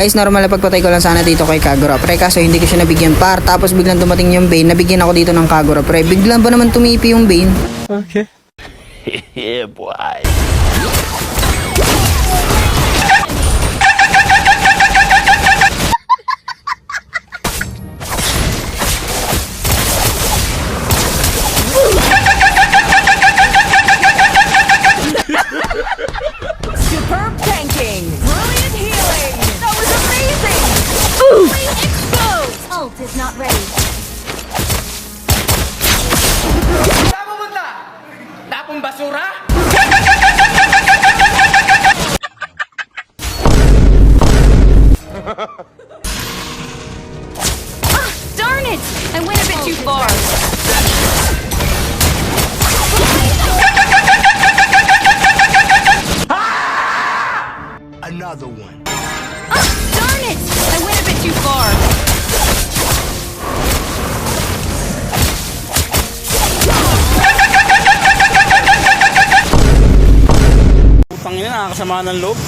Guys, normal na pagpatay ko lang sana dito kay Kagura, pre, kaso hindi ko siya nabigyan par. Tapos biglang dumating yung Bane, nabigyan ako dito ng Kagura, pre. Biglang ba naman tumipi yung Bane? Okay. Yeah, boy. Superb tanking! Brilliant healing! That was amazing! Flame explodes! Ult is not ready. Saan pumunta? Tapong basura? Ah, darn it! I went a bit too far. Another one. Ah, darn it! I went a bit too far. Putang ina, nakakasama ng loob.